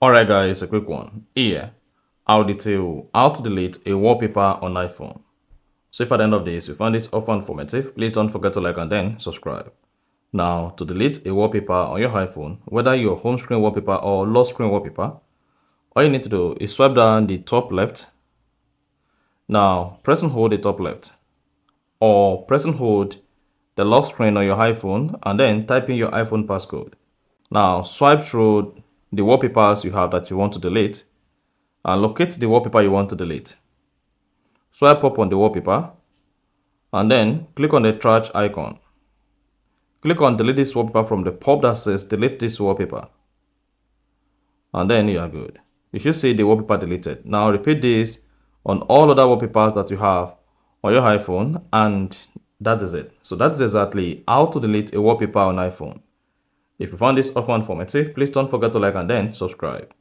Alright guys, a quick one. Here, I'll detail how to delete a wallpaper on iPhone. So if at the end of this you find this offer informative, please don't forget to like and then subscribe. Now, to delete a wallpaper on your iPhone, whether your home screen wallpaper or lock screen wallpaper, all you need to do is swipe down the top left. Now, press and hold the top left, or press and hold the lock screen on your iPhone and then type in your iPhone passcode. Now, swipe through the wallpapers you have that you want to delete and locate the wallpaper you want to delete. Swipe up on the wallpaper and then click on the trash icon. Click on delete this wallpaper from the pop that says delete this wallpaper. And then you are good. You should see the wallpaper deleted. Now repeat this on all other wallpapers that you have on your iPhone, and that is it. So that is exactly how to delete a wallpaper on iPhone. If you found this offer informative, please don't forget to like and then subscribe.